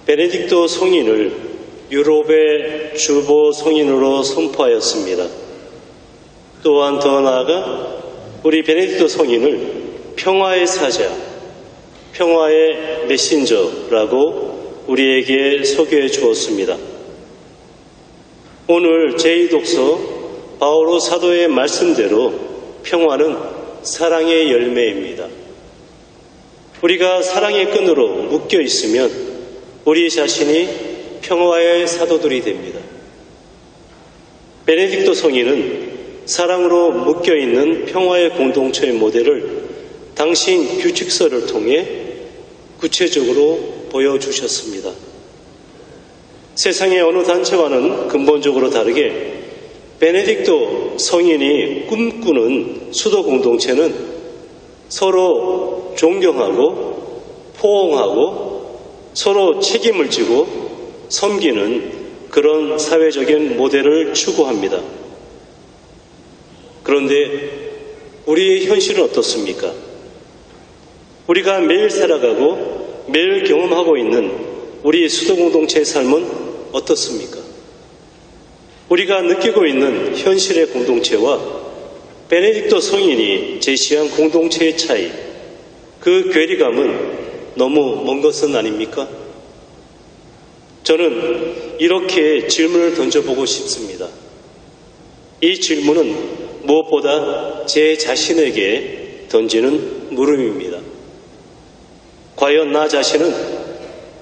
베네딕토 성인을 유럽의 주보 성인으로 선포하였습니다. 또한 더 나아가 우리 베네딕토 성인을 평화의 사자, 평화의 메신저라고 우리에게 소개해 주었습니다. 오늘 제2독서 바오로 사도의 말씀대로 평화는 사랑의 열매입니다. 우리가 사랑의 끈으로 묶여 있으면 우리 자신이 평화의 사도들이 됩니다. 베네딕토 성인은 사랑으로 묶여 있는 평화의 공동체의 모델을 당신 규칙서를 통해 구체적으로 보여주셨습니다. 세상의 어느 단체와는 근본적으로 다르게 베네딕토 성인이 꿈꾸는 수도 공동체는 서로 존경하고 포옹하고 서로 책임을 지고 섬기는 그런 사회적인 모델을 추구합니다. 그런데 우리의 현실은 어떻습니까? 우리가 매일 살아가고 매일 경험하고 있는 우리 수도 공동체의 삶은 어떻습니까? 우리가 느끼고 있는 현실의 공동체와 베네딕토 성인이 제시한 공동체의 차이, 그 괴리감은 너무 먼 것은 아닙니까? 저는 이렇게 질문을 던져보고 싶습니다. 이 질문은 무엇보다 제 자신에게 던지는 물음입니다. 과연 나 자신은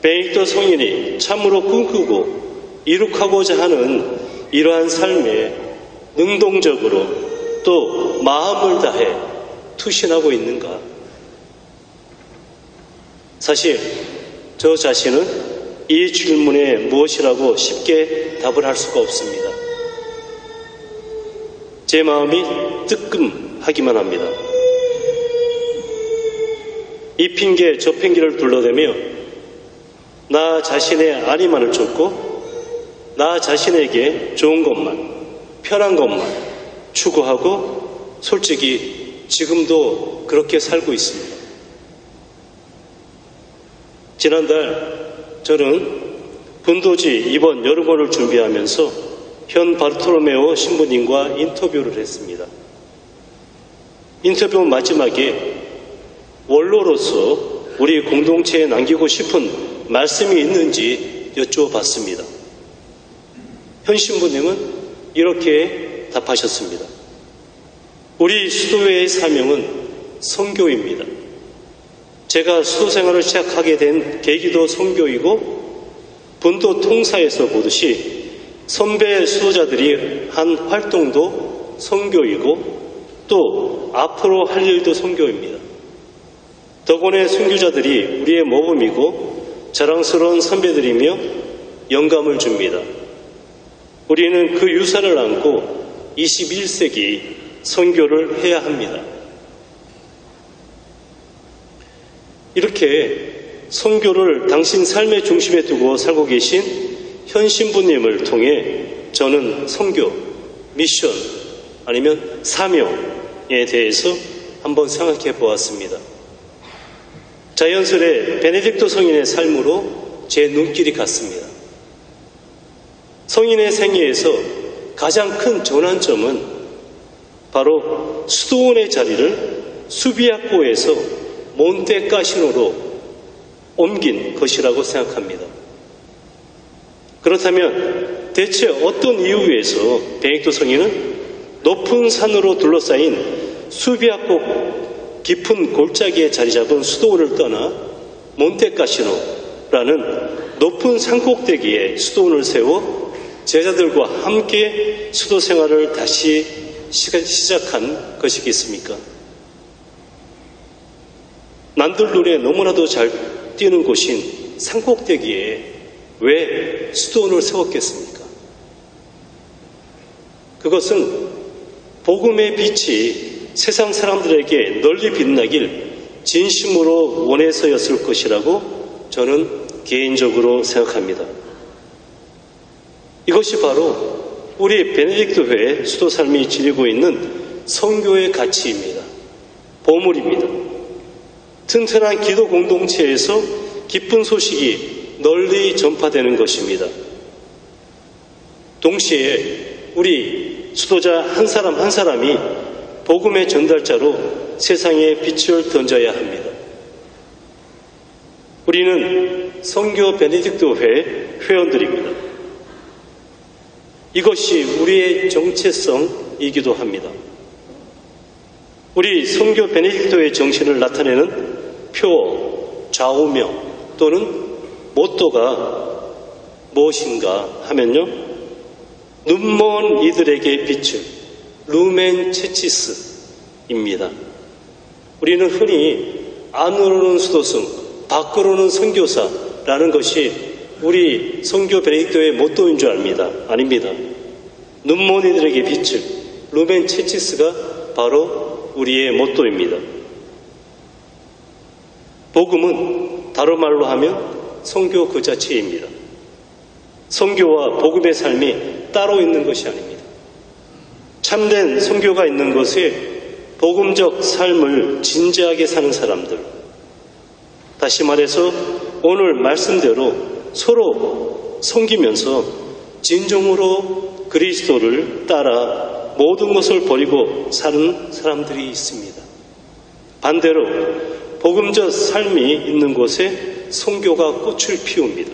베네딕토 성인이 참으로 꿈꾸고 이룩하고자 하는 이러한 삶에 능동적으로 또 마음을 다해 투신하고 있는가? 사실 저 자신은 이 질문에 무엇이라고 쉽게 답을 할 수가 없습니다. 제 마음이 뜨끔하기만 합니다. 이 핑계 저 핑계를 둘러대며 나 자신의 아니만을 쫓고 나 자신에게 좋은 것만, 편한 것만 추구하고 솔직히 지금도 그렇게 살고 있습니다. 지난달 저는 분도지 이번 여름원을 준비하면서 현 바르톨로메오 신부님과 인터뷰를 했습니다. 인터뷰 마지막에 원로로서 우리 공동체에 남기고 싶은 말씀이 있는지 여쭈어봤습니다. 현 신부님은 이렇게 답하셨습니다. 우리 수도회의 사명은 선교입니다. 제가 수도 생활을 시작하게 된 계기도 선교이고 분도 통사에서 보듯이 선배 수도자들이 한 활동도 선교이고 또 앞으로 할 일도 선교입니다. 덕원의 선교자들이 우리의 모범이고 자랑스러운 선배들이며 영감을 줍니다. 우리는 그 유산을 안고 21세기 선교를 해야 합니다. 이렇게 선교를 당신 삶의 중심에 두고 살고 계신 현 신부님을 통해 저는 선교, 미션 아니면 사명에 대해서 한번 생각해 보았습니다. 자연스레 베네딕토 성인의 삶으로 제 눈길이 갔습니다. 성인의 생애에서 가장 큰 전환점은 바로 수도원의 자리를 수비아코에서 몬테카시노로 옮긴 것이라고 생각합니다. 그렇다면 대체 어떤 이유에서 베네딕토 성인은 높은 산으로 둘러싸인 수비아코 깊은 골짜기에 자리 잡은 수도원을 떠나 몬테카시노라는 높은 산꼭대기에 수도원을 세워 제자들과 함께 수도 생활을 다시 시작한 것이겠습니까? 남들 눈에 너무나도 잘 띄는 곳인 산꼭대기에 왜 수도원을 세웠겠습니까? 그것은 복음의 빛이 세상 사람들에게 널리 빛나길 진심으로 원해서였을 것이라고 저는 개인적으로 생각합니다. 이것이 바로 우리 베네딕토 회의 수도 삶이 지니고 있는 선교의 가치입니다. 보물입니다. 튼튼한 기도 공동체에서 기쁜 소식이 널리 전파되는 것입니다. 동시에 우리 수도자 한 사람 한 사람이 복음의 전달자로 세상에 빛을 던져야 합니다. 우리는 성교 베네딕토회 회원들입니다. 이것이 우리의 정체성이기도 합니다. 우리 성교 베네딕토의 정신을 나타내는 표어, 좌우명 또는 모토가 무엇인가 하면요, 눈먼 이들에게 빛을 루멘 체치스입니다. 우리는 흔히 안으로는 수도승, 밖으로는 선교사라는 것이 우리 성교 베네딕토의 모토인 줄 압니다. 아닙니다. 눈먼 이들에게 빛을 루멘 체치스가 바로 우리의 모토입니다. 복음은 다른 말로 하면 선교 그 자체입니다. 선교와 복음의 삶이 따로 있는 것이 아닙니다. 참된 선교가 있는 것에 복음적 삶을 진지하게 사는 사람들, 다시 말해서 오늘 말씀대로 서로 섬기면서 진정으로 그리스도를 따라 모든 것을 버리고 사는 사람들이 있습니다. 반대로 복음적 삶이 있는 곳에 선교가 꽃을 피웁니다.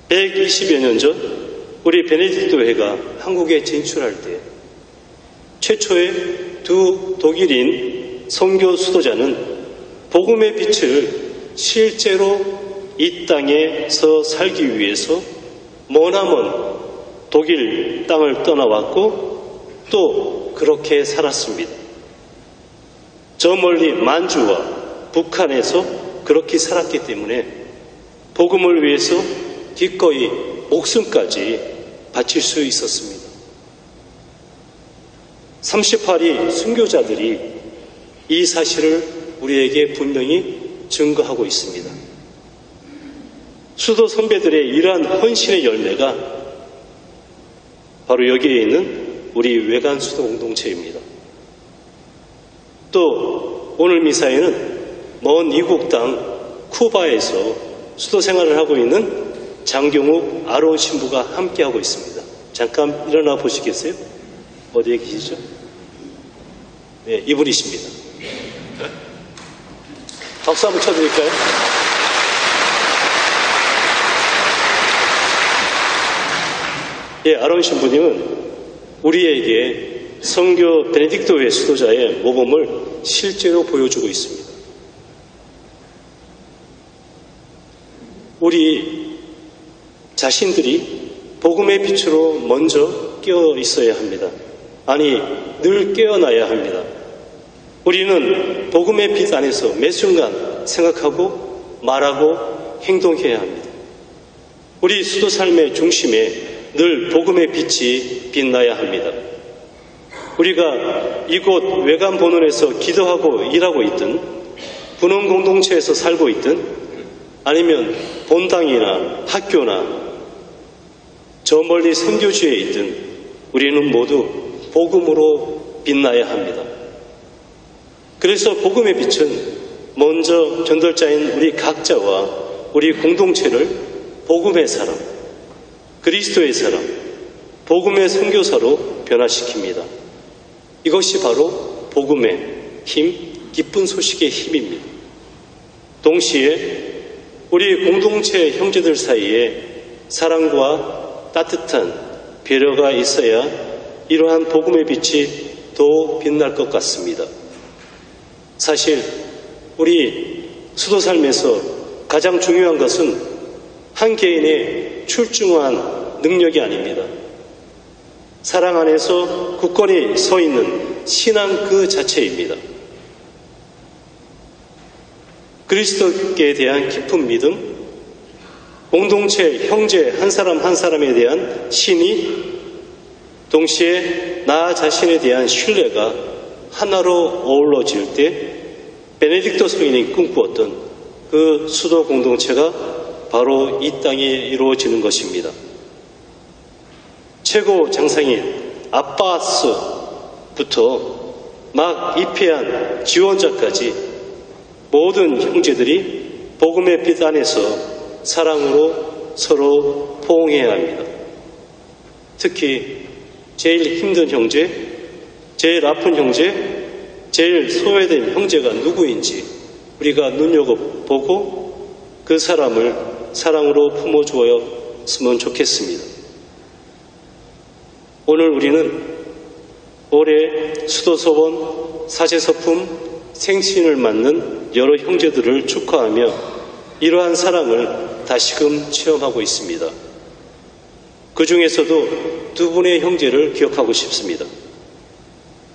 120여 년 전 우리 베네딕토회가 한국에 진출할 때 최초의 두 독일인 선교 수도자는 복음의 빛을 실제로 이 땅에서 살기 위해서 머나먼 독일 땅을 떠나왔고 또 그렇게 살았습니다. 저 멀리 만주와 북한에서 그렇게 살았기 때문에 복음을 위해서 기꺼이 목숨까지 바칠 수 있었습니다. 38위 순교자들이 이 사실을 우리에게 분명히 증거하고 있습니다. 수도 선배들의 이러한 헌신의 열매가 바로 여기에 있는 우리 외간 수도 공동체입니다. 또 오늘 미사에는 먼 이국 땅 쿠바에서 수도 생활을 하고 있는 장경욱 아론 신부가 함께하고 있습니다. 잠깐 일어나 보시겠어요? 어디에 계시죠? 네, 이분이십니다. 박수 한번 쳐드릴까요? 예, 아론 신부님은 우리에게 선교 베네딕토회 수도자의 모범을 실제로 보여주고 있습니다. 우리 자신들이 복음의 빛으로 먼저 깨어 있어야 합니다. 아니, 늘 깨어나야 합니다. 우리는 복음의 빛 안에서 매 순간 생각하고 말하고 행동해야 합니다. 우리 수도 삶의 중심에 늘 복음의 빛이 빛나야 합니다. 우리가 이곳 외관 본원에서 기도하고 일하고 있든 분원 공동체에서 살고 있든 아니면 본당이나 학교나 저 멀리 선교지에 있든 우리는 모두 복음으로 빛나야 합니다. 그래서 복음의 빛은 먼저 전달자인 우리 각자와 우리 공동체를 복음의 사람, 그리스도의 사람, 복음의 선교사로 변화시킵니다. 이것이 바로 복음의 힘, 기쁜 소식의 힘입니다. 동시에 우리 공동체 형제들 사이에 사랑과 따뜻한 배려가 있어야 이러한 복음의 빛이 더 빛날 것 같습니다. 사실 우리 수도 삶에서 가장 중요한 것은 한 개인의 출중한 능력이 아닙니다. 사랑 안에서 굳건히 서 있는 신앙 그 자체입니다. 그리스도께 대한 깊은 믿음, 공동체 형제 한 사람 한 사람에 대한 신이 동시에 나 자신에 대한 신뢰가 하나로 어우러질 때 베네딕토 성인이 꿈꾸었던 그 수도 공동체가 바로 이 땅에 이루어지는 것입니다. 최고 장상인 아빠스부터 막 입회한 지원자까지 모든 형제들이 복음의 빛 안에서 사랑으로 서로 포옹해야 합니다. 특히 제일 힘든 형제, 제일 아픈 형제, 제일 소외된 형제가 누구인지 우리가 눈여겨보고 그 사람을 사랑으로 품어주었으면 좋겠습니다. 오늘 우리는 올해 수도서원 사제서품 생신을 맞는 여러 형제들을 축하하며 이러한 사랑을 다시금 체험하고 있습니다. 그 중에서도 두 분의 형제를 기억하고 싶습니다.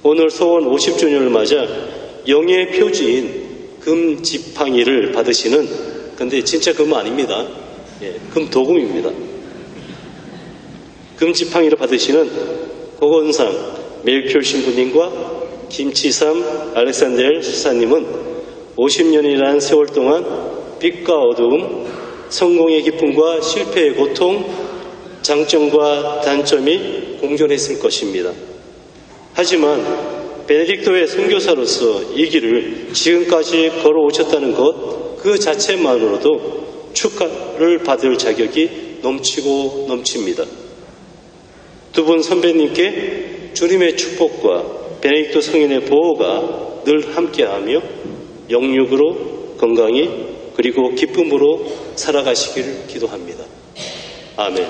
오늘 소원 50주년을 맞아 영예의 표지인 금 지팡이를 받으시는, 근데 진짜 금 아닙니다. 금 도금입니다. 금 지팡이를 받으시는 고건상 멜큐 신부님과 김치삼 알렉산델 수사님은 50년이라는 세월 동안 빛과 어두움, 성공의 기쁨과 실패의 고통, 장점과 단점이 공존했을 것입니다. 하지만 베네딕토의 선교사로서 이 길을 지금까지 걸어오셨다는 것, 그 자체만으로도 축하를 받을 자격이 넘치고 넘칩니다. 두 분 선배님께 주님의 축복과 베네딕토 성인의 보호가 늘 함께하며 영육으로 건강히 그리고 기쁨으로 살아가시기를 기도합니다. 아멘.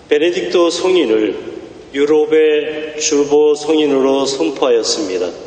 베네딕토 성인을 유럽의 주보 성인으로 선포하였습니다.